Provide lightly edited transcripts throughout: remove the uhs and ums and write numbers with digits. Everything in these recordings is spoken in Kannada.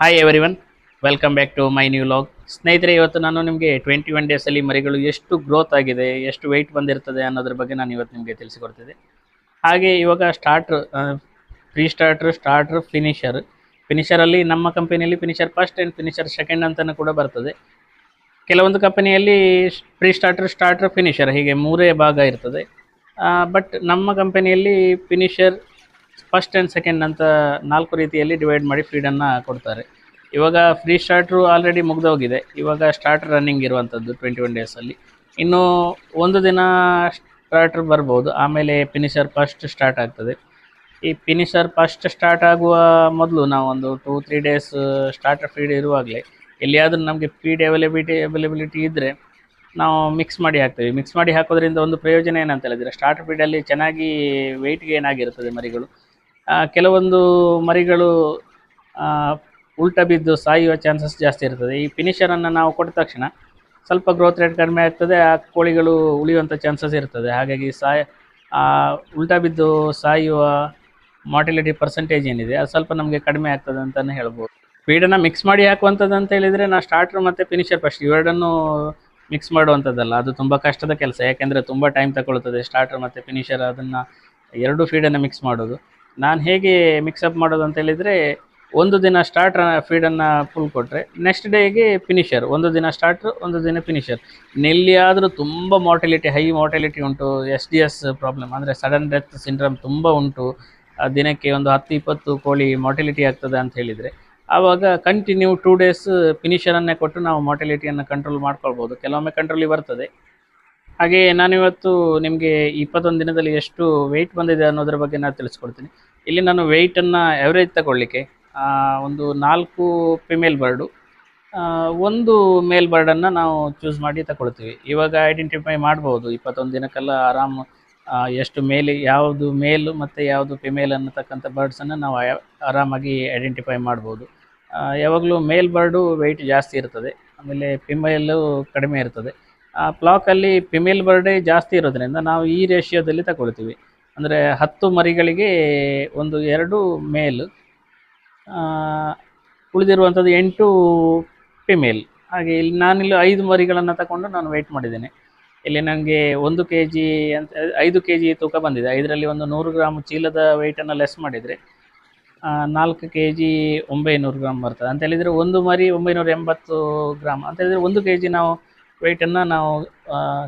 Hi everyone, welcome back to my new vlog. ಸ್ನೇಹಿತರೆ, ಇವತ್ತು ನಾನು ನಿಮಗೆ 21 ಡೇಸಲ್ಲಿ ಮರಿಗಳು ಎಷ್ಟು ಗ್ರೋತ್ ಆಗಿದೆ, ಎಷ್ಟು ವೆಯ್ಟ್ ಬಂದಿರ್ತದೆ ಅನ್ನೋದ್ರ ಬಗ್ಗೆ ನಾನು ಇವತ್ತು ನಿಮಗೆ ತಿಳಿಸಿಕೊಡ್ತಿದ್ದೆ. ಹಾಗೆ ಇವಾಗ ಪ್ರೀ ಸ್ಟಾರ್ಟ್ರ್, ಫಿನಿಷರಲ್ಲಿ ನಮ್ಮ ಕಂಪನಿಯಲ್ಲಿ finisher first and finisher second ಅಂತಲೂ ಕೂಡ ಬರ್ತದೆ. ಕೆಲವೊಂದು ಕಂಪನಿಯಲ್ಲಿ ಪ್ರೀ ಸ್ಟಾರ್ಟ್ರ್, ಫಿನಿಷರ್ ಹೀಗೆ ಮೂರೇ ಭಾಗ ಇರ್ತದೆ. ಬಟ್ ನಮ್ಮ ಕಂಪನಿಯಲ್ಲಿ ಫಿನಿಷರ್ ಫಸ್ಟ್ ಆ್ಯಂಡ್ ಸೆಕೆಂಡ್ ಅಂತ 4 ರೀತಿಯಲ್ಲಿ ಡಿವೈಡ್ ಮಾಡಿ ಫೀಡನ್ನು ಕೊಡ್ತಾರೆ. ಇವಾಗ ಫ್ರೀ ಸ್ಟಾರ್ಟ್ರು ಆಲ್ರೆಡಿ ಮುಗಿದೋಗಿದೆ. ಇವಾಗ ಸ್ಟಾರ್ಟರ್ ರನ್ನಿಂಗ್ ಇರುವಂಥದ್ದು 21 ಡೇಸಲ್ಲಿ. ಇನ್ನೂ ಒಂದು ದಿನ ಸ್ಟಾರ್ಟ್ರ್ ಬರ್ಬೋದು, ಆಮೇಲೆ ಫಿನಿಷರ್ ಫಸ್ಟ್ ಸ್ಟಾರ್ಟ್ ಆಗ್ತದೆ. ಈ ಫಿನಿಷರ್ ಫಸ್ಟ್ ಸ್ಟಾರ್ಟ್ ಆಗುವ ಮೊದಲು ನಾವು ಒಂದು 2-3 ಡೇಸ್ ಸ್ಟಾರ್ಟರ್ ಫೀಡ್ ಇರುವಾಗಲೇ ಎಲ್ಲಿಯಾದರೂ ನಮಗೆ ಫೀಡ್ ಅವೈಲಬಿಲಿಟಿ ಇದ್ದರೆ ನಾವು ಮಿಕ್ಸ್ ಮಾಡಿ ಹಾಕ್ತೇವೆ. ಮಿಕ್ಸ್ ಮಾಡಿ ಹಾಕೋದ್ರಿಂದ ಒಂದು ಪ್ರಯೋಜನ ಏನಂತ ಹೇಳಿದರೆ, ಸ್ಟಾರ್ಟರ್ ಫೀಡಲ್ಲಿ ಚೆನ್ನಾಗಿ ವೆಯ್ಟ್ ಗೇನ್ ಆಗಿರ್ತದೆ ಮರಿಗಳು. ಕೆಲವೊಂದು ಮರಿಗಳು ಉಲ್ಟಾ ಬಿದ್ದು ಸಾಯುವ ಚಾನ್ಸಸ್ ಜಾಸ್ತಿ ಇರ್ತದೆ. ಈ ಫಿನಿಷರನ್ನು ನಾವು ಕೊಟ್ಟ ತಕ್ಷಣ ಸ್ವಲ್ಪ ಗ್ರೋತ್ ರೇಟ್ ಕಡಿಮೆ ಆಗ್ತದೆ, ಆ ಕೋಳಿಗಳು ಉಳಿಯುವಂಥ ಚಾನ್ಸಸ್ ಇರ್ತದೆ. ಹಾಗಾಗಿ ಉಲ್ಟಾ ಬಿದ್ದು ಸಾಯುವ ಮಾರ್ಟಿಲಿಟಿ ಪರ್ಸೆಂಟೇಜ್ ಏನಿದೆ ಅದು ಸ್ವಲ್ಪ ನಮಗೆ ಕಡಿಮೆ ಆಗ್ತದೆ ಅಂತಲೇ ಹೇಳ್ಬೋದು. ಫೀಡನ್ನು ಮಿಕ್ಸ್ ಮಾಡಿ ಹಾಕುವಂಥದ್ದು ಅಂತ ಹೇಳಿದರೆ, ನಾವು ಸ್ಟಾರ್ಟ್ರ್ ಮತ್ತು ಫಿನಿಷರ್ ಫಸ್ಟ್ ಇವೆರಡನ್ನು ಮಿಕ್ಸ್ ಮಾಡುವಂಥದ್ದಲ್ಲ. ಅದು ತುಂಬ ಕಷ್ಟದ ಕೆಲಸ, ಯಾಕೆಂದರೆ ತುಂಬ ಟೈಮ್ ತಗೊಳ್ತದೆ ಸ್ಟಾರ್ಟ್ರ್ ಮತ್ತು ಫಿನಿಷರ್ ಅದನ್ನು ಎರಡೂ ಫೀಡನ್ನು ಮಿಕ್ಸ್ ಮಾಡೋದು. ನಾನು ಹೇಗೆ ಮಿಕ್ಸಪ್ ಮಾಡೋದು ಅಂತ ಹೇಳಿದರೆ, ಒಂದು ದಿನ ಸ್ಟಾರ್ಟ್ರ್ ಫೀಡನ್ನು ಫುಲ್ ಕೊಟ್ಟರೆ ನೆಕ್ಸ್ಟ್ ಡೇಗೆ ಫಿನಿಷರ್, ಒಂದು ದಿನ ಸ್ಟಾರ್ಟ್ರ್ ಒಂದು ದಿನ ಫಿನಿಷರ್. ಎಲ್ಲಿಯಾದರೂ ತುಂಬ ಹೈ ಮಾರ್ಟಿಲಿಟಿ ಉಂಟು, SDS ಪ್ರಾಬ್ಲಮ್ ಅಂದರೆ ಸಡನ್ ಡೆತ್ ಸಿಂಡ್ರಮ್ ತುಂಬ ಉಂಟು, ದಿನಕ್ಕೆ ಒಂದು 10-20 ಕೋಳಿ ಮಾರ್ಟಿಲಿಟಿ ಆಗ್ತದೆ ಅಂತ ಹೇಳಿದರೆ, ಆವಾಗ ಕಂಟಿನ್ಯೂ 2 ಡೇಸ್ ಫಿನಿಷರನ್ನೇ ಕೊಟ್ಟು ನಾವು ಮಾರ್ಟಿಲಿಟಿಯನ್ನು ಕಂಟ್ರೋಲ್ ಮಾಡ್ಕೊಳ್ಬೋದು. ಕೆಲವೊಮ್ಮೆ ಕಂಟ್ರೋಲಿಗೆ ಬರ್ತದೆ. ಹಾಗೆ ನಾನಿವತ್ತು ನಿಮಗೆ 21 ದಿನದಲ್ಲಿ ಎಷ್ಟು ವೆಯ್ಟ್ ಬಂದಿದೆ ಅನ್ನೋದ್ರ ಬಗ್ಗೆ ನಾನು ತಿಳಿಸ್ಕೊಡ್ತೀನಿ. ಇಲ್ಲಿ ನಾನು ವೆಯ್ಟನ್ನು ಎವರೇಜ್ ತಗೊಳ್ಳಿಕ್ಕೆ ಒಂದು 4 ಫಿಮೇಲ್ ಬರ್ಡು, ಒಂದು ಮೇಲ್ ಬರ್ಡನ್ನು ನಾವು ಚೂಸ್ ಮಾಡಿ ತಗೊಳ್ತೀವಿ. ಇವಾಗ ಐಡೆಂಟಿಫೈ ಮಾಡ್ಬೋದು 21 ದಿನಕ್ಕೆಲ್ಲ ಆರಾಮ ಎಷ್ಟು ಯಾವುದು ಮೇಲು ಮತ್ತು ಯಾವುದು ಫಿಮೇಲ್ ಅನ್ನತಕ್ಕಂಥ ಬರ್ಡ್ಸನ್ನು ನಾವು ಆರಾಮಾಗಿ ಐಡೆಂಟಿಫೈ ಮಾಡ್ಬೋದು. ಯಾವಾಗಲೂ ಮೇಲ್ ಬರ್ಡು ವೆಯ್ಟ್ ಜಾಸ್ತಿ ಇರ್ತದೆ, ಆಮೇಲೆ ಫಿಮೇಲು ಕಡಿಮೆ ಇರ್ತದೆ. ಫ್ಲಾಕಲ್ಲಿ ಫಿಮೇಲ್ ಬರ್ಡೇ ಜಾಸ್ತಿ ಇರೋದ್ರಿಂದ ನಾವು ಈ ರೇಷಿಯೋದಲ್ಲಿ ತಗೊಳ್ತೀವಿ. ಅಂದರೆ 10 ಮರಿಗಳಿಗೆ 2 ಮೇಲ್, ಉಳಿದಿರುವಂಥದ್ದು 8 ಫಿಮೇಲ್. ಹಾಗೆ ಇಲ್ಲಿ ನಾನಿಲ್ಲಿ 5 ಮರಿಗಳನ್ನು ತಗೊಂಡು ನಾನು ವೆಯ್ಟ್ ಮಾಡಿದ್ದೇನೆ. ಇಲ್ಲಿ ನನಗೆ 1 kg ಅಂತ 5 kg ತೂಕ ಬಂದಿದೆ. 5ರಲ್ಲಿ ಒಂದು 100 ಗ್ರಾಮ್ ಚೀಲದ ವೆಯ್ಟನ್ನು ಲೆಸ್ ಮಾಡಿದರೆ 4 kg 900 ಗ್ರಾಮ್ ಬರ್ತದೆ. ಅಂತ ಹೇಳಿದರೆ ಒಂದು ಮರಿ 980 ಗ್ರಾಮ್ ಅಂತ ಹೇಳಿದರೆ 1 kg ನಾವು ವೆಯ್ಟನ್ನು ನಾವು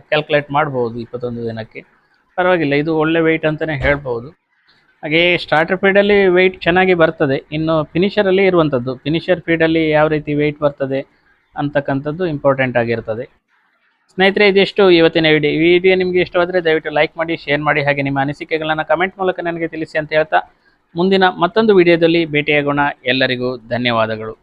ಕ್ಯಾಲ್ಕುಲೇಟ್ ಮಾಡ್ಬೋದು 21 ದಿನಕ್ಕೆ. ಪರವಾಗಿಲ್ಲ, ಇದು ಒಳ್ಳೆ ವೆಯ್ಟ್ ಅಂತಲೇ ಹೇಳ್ಬೋದು. ಹಾಗೆ ಸ್ಟಾರ್ಟರ್ ಫೀಡಲ್ಲಿ ವೆಯ್ಟ್ ಚೆನ್ನಾಗಿ ಬರ್ತದೆ. ಇನ್ನು ಫಿನಿಷರಲ್ಲಿ ಇರುವಂಥದ್ದು, ಫಿನಿಷರ್ ಫೀಡಲ್ಲಿ ಯಾವ ರೀತಿ ವೆಯ್ಟ್ ಬರ್ತದೆ ಅಂತಕ್ಕಂಥದ್ದು ಇಂಪಾರ್ಟೆಂಟ್ ಆಗಿರ್ತದೆ. ಸ್ನೇಹಿತರೆ, ಇದಿಷ್ಟು ಇವತ್ತಿನ ವಿಡಿಯೋ ನಿಮಗೆ ಇಷ್ಟವಾದರೆ ದಯವಿಟ್ಟು ಲೈಕ್ ಮಾಡಿ, ಶೇರ್ ಮಾಡಿ, ಹಾಗೆ ನಿಮ್ಮ ಅನಿಸಿಕೆಗಳನ್ನು ಕಮೆಂಟ್ ಮೂಲಕ ನನಗೆ ತಿಳಿಸಿ ಅಂತ ಹೇಳ್ತಾ ಮುಂದಿನ ಮತ್ತೊಂದು ವಿಡಿಯೋದಲ್ಲಿ ಭೇಟಿಯಾಗೋಣ. ಎಲ್ಲರಿಗೂ ಧನ್ಯವಾದಗಳು.